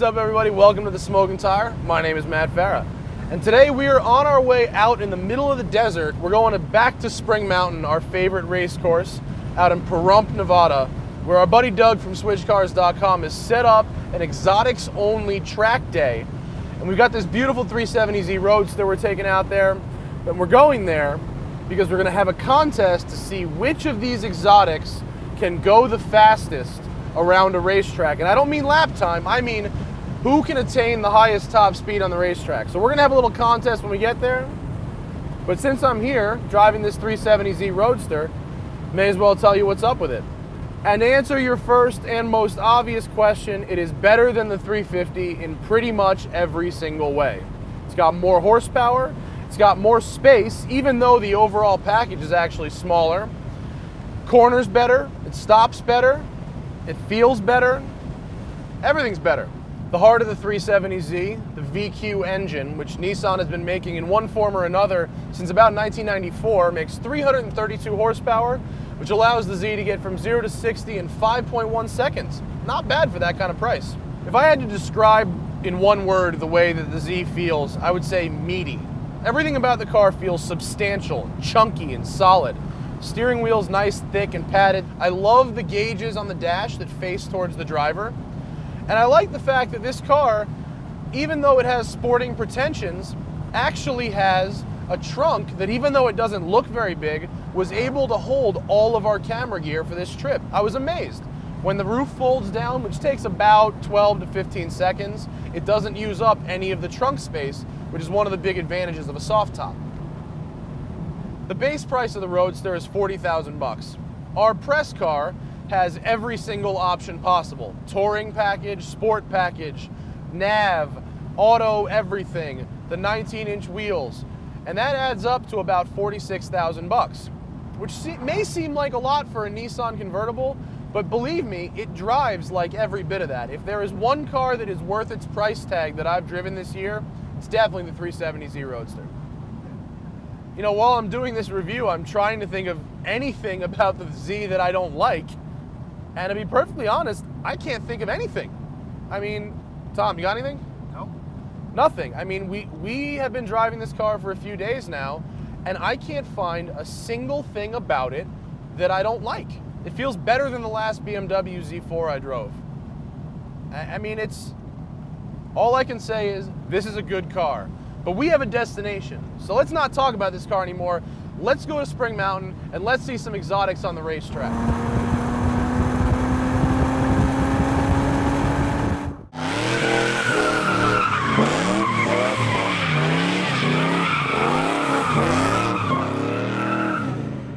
What's up, everybody? Welcome to the Smoking Tire. My name is Matt Farah, and today we are on our way out in the middle of the desert. We're going back to Spring Mountain, our favorite race course, out in Pahrump, Nevada, where our buddy Doug from SwitchCars.com has set up an exotics-only track day. And we've got this beautiful 370Z Roadster we're taking out there, and we're going there because we're going to have a contest to see which of these exotics can go the fastest around a racetrack. And I don't mean lap time, I mean who can attain the highest top speed on the racetrack. So we're gonna have a little contest when we get there. But since I'm here driving this 370Z Roadster, may as well tell you what's up with it. And to answer your first and most obvious question, it is better than the 350 in pretty much every single way. It's got more horsepower, it's got more space, even though the overall package is actually smaller. Corners better, it stops better, it feels better, everything's better. The heart of the 370Z, the VQ engine, which Nissan has been making in one form or another since about 1994, makes 332 horsepower, which allows the Z to get from 0 to 60 in 5.1 seconds. Not bad for that kind of price. If I had to describe in one word the way that the Z feels, I would say meaty. Everything about the car feels substantial, chunky, and solid. Steering wheel's nice, thick, and padded. I love the gauges on the dash that face towards the driver. And I like the fact that this car, even though it has sporting pretensions, actually has a trunk that, even though it doesn't look very big, was able to hold all of our camera gear for this trip. I was amazed. When the roof folds down, which takes about 12 to 15 seconds, it doesn't use up any of the trunk space, which is one of the big advantages of a soft top. The base price of the Roadster is $40,000. Our press car has every single option possible. Touring package, sport package, nav, auto, everything, the 19-inch wheels. And that adds up to about $46,000, which may seem like a lot for a Nissan convertible, but believe me, it drives like every bit of that. If there is one car that is worth its price tag that I've driven this year, it's definitely the 370Z Roadster. You know, while I'm doing this review, I'm trying to think of anything about the Z that I don't like. And to be perfectly honest, I can't think of anything. I mean, Tom, you got anything? No. Nothing. I mean, we have been driving this car for a few days now, and I can't find a single thing about it that I don't like. It feels better than the last BMW Z4 I drove. I mean, all I can say is this is a good car. But we have a destination, so let's not talk about this car anymore. Let's go to Spring Mountain and let's see some exotics on the racetrack.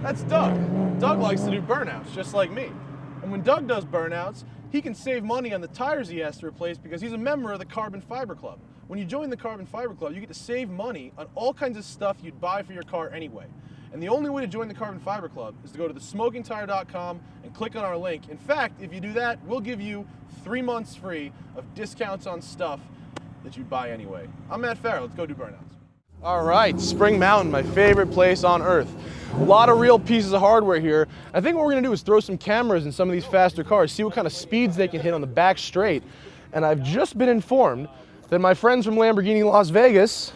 That's Doug. Doug likes to do burnouts, just like me. And when Doug does burnouts, he can save money on the tires he has to replace because he's a member of the Carbon Fiber Club. When you join the Carbon Fiber Club, you get to save money on all kinds of stuff you'd buy for your car anyway. And the only way to join the Carbon Fiber Club is to go to thesmokingtire.com and click on our link. In fact, if you do that, we'll give you 3 months free of discounts on stuff that you'd buy anyway. I'm Matt Farah. Let's go do burnouts. All right, Spring Mountain, my favorite place on earth. A lot of real pieces of hardware here. I think what we're gonna do is throw some cameras in some of these faster cars, see what kind of speeds they can hit on the back straight. And I've just been informed that my friends from Lamborghini Las Vegas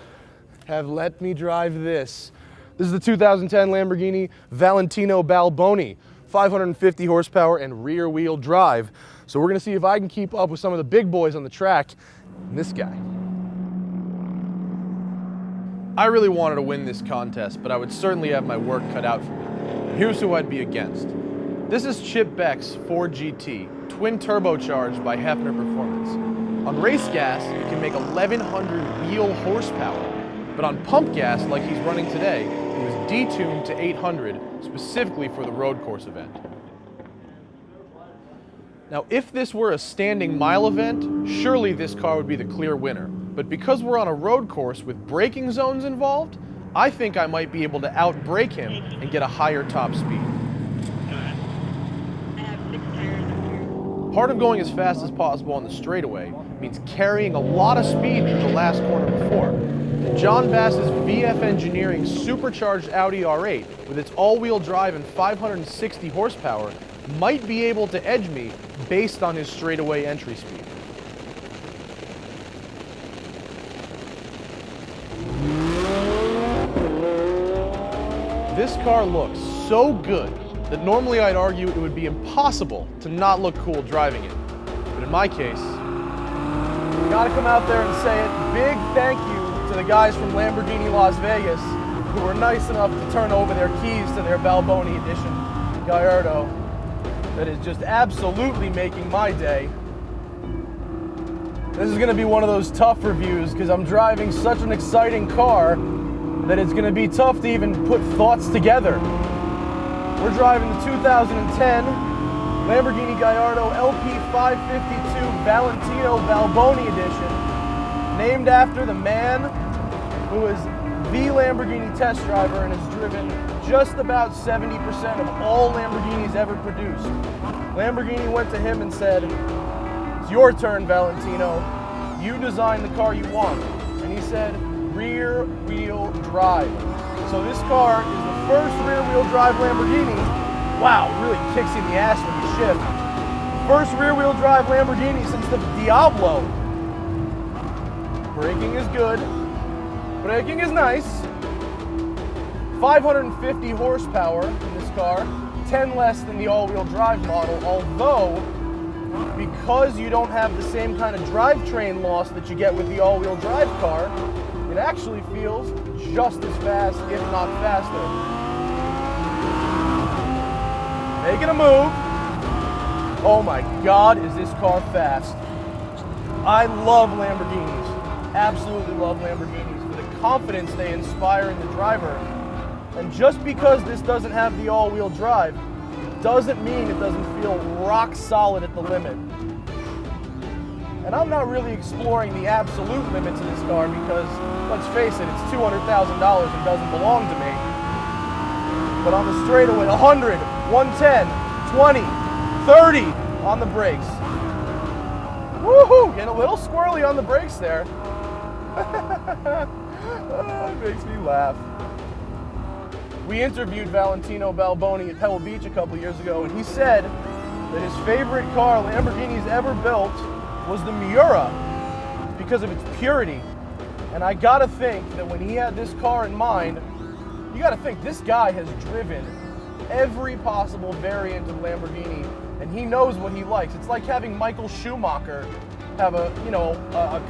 have let me drive this. This is the 2010 Lamborghini Valentino Balboni, 550 horsepower and rear wheel drive. So we're gonna see if I can keep up with some of the big boys on the track and this guy. I really wanted to win this contest, but I would certainly have my work cut out for me. Here's who I'd be against. This is Chip Beck's Ford GT, twin turbocharged by Hefner Performance. On race gas, it can make 1,100 wheel horsepower, but on pump gas, like he's running today, it was detuned to 800, specifically for the road course event. Now, if this were a standing mile event, surely this car would be the clear winner. But because we're on a road course with braking zones involved, I think I might be able to outbrake him and get a higher top speed. Part of going as fast as possible on the straightaway means carrying a lot of speed through the last corner before. And John Bass's VF Engineering Supercharged Audi R8, with its all-wheel drive and 560 horsepower, might be able to edge me based on his straightaway entry speed. This car looks so good that normally I'd argue it would be impossible to not look cool driving it. But in my case, gotta come out there and say it. Big thank you to the guys from Lamborghini Las Vegas who were nice enough to turn over their keys to their Balboni edition Gallardo that is just absolutely making my day. This is gonna be one of those tough reviews because I'm driving such an exciting car that it's gonna be tough to even put thoughts together. We're driving the 2010 Lamborghini Gallardo LP550-2 Valentino Balboni edition, named after the man who is the Lamborghini test driver and has driven just about 70% of all Lamborghinis ever produced. Lamborghini went to him and said, "It's your turn, Valentino. You design the car you want." And he said, "Rear wheel drive." So this car is the first rear wheel drive Lamborghini. Wow, really kicks you in the ass when you shift. First rear wheel drive Lamborghini since the Diablo. Braking is good. Braking is nice. 550 horsepower in this car, 10 less than the all-wheel drive model, although because you don't have the same kind of drivetrain loss that you get with the all-wheel drive car, it actually feels just as fast, if not faster. Making a move. Oh my God, is this car fast. I love Lamborghinis, absolutely love Lamborghinis for the confidence they inspire in the driver. And just because this doesn't have the all-wheel drive, doesn't mean it doesn't feel rock solid at the limit. And I'm not really exploring the absolute limits of this car because, let's face it, it's $200,000 and doesn't belong to me. But on the straightaway, 100, 110, 20, 30 on the brakes. Woohoo! Getting a little squirrely on the brakes there. Oh, it makes me laugh. We interviewed Valentino Balboni at Pebble Beach a couple years ago, and he said that his favorite car Lamborghini's ever built was the Miura because of its purity. And I gotta think that when he had this car in mind, you gotta think this guy has driven every possible variant of Lamborghini, and he knows what he likes. It's like having Michael Schumacher have a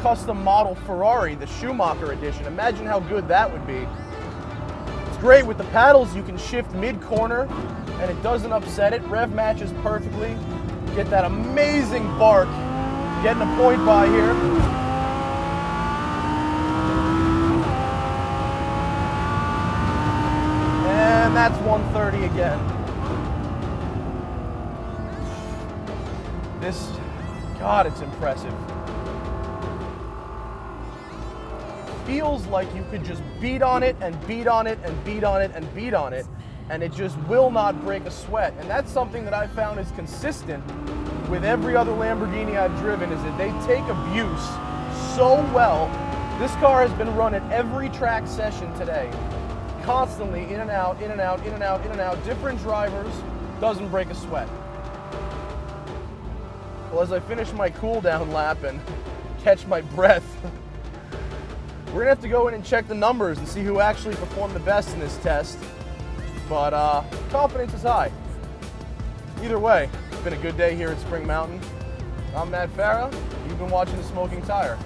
custom model Ferrari, the Schumacher edition. Imagine how good that would be. It's great with the paddles. You can shift mid-corner and it doesn't upset it. Rev matches perfectly. Get that amazing bark. Getting a point by here. And that's 130 again. This, God, it's impressive. Feels like you could just beat on it and beat on it and beat on it and beat on it, and it just will not break a sweat. And that's something that I found is consistent with every other Lamborghini I've driven, is that they take abuse so well. This car has been run at every track session today. Constantly in and out, in and out, in and out, in and out. Different drivers, doesn't break a sweat. Well, as I finish my cool down lap and catch my breath, we're gonna have to go in and check the numbers and see who actually performed the best in this test. But confidence is high. Either way, it's been a good day here at Spring Mountain. I'm Matt Farah. You've been watching The Smoking Tire,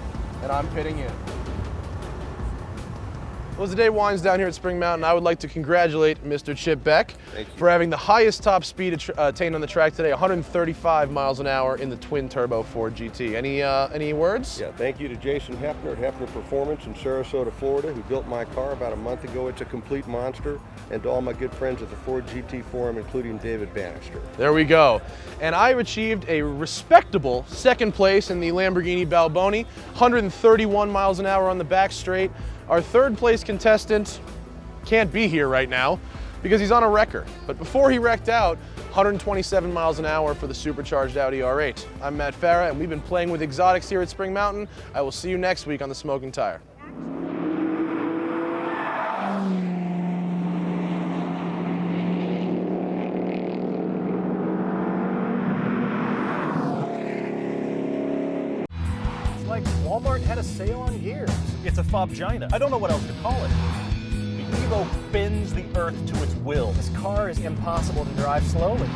and I'm pitting in. Well, as the day winds down here at Spring Mountain, I would like to congratulate Mr. Chip Beck for having the highest top speed attained on the track today, 135 miles an hour in the twin-turbo Ford GT. Any words? Yeah, thank you to Jason Hefner at Hefner Performance in Sarasota, Florida, who built my car about a month ago. It's a complete monster. And to all my good friends at the Ford GT Forum, including David Bannister. There we go. And I've achieved a respectable second place in the Lamborghini Balboni, 131 miles an hour on the back straight. Our third place contestant can't be here right now because he's on a wrecker. But before he wrecked out, 127 miles an hour for the Supercharged Audi R8. I'm Matt Farah, and we've been playing with exotics here at Spring Mountain. I will see you next week on The Smoking Tire. Like Walmart had a sale on gears. It's a fobgina. I don't know what else to call it. Evo bends the earth to its will. This car is impossible to drive slowly.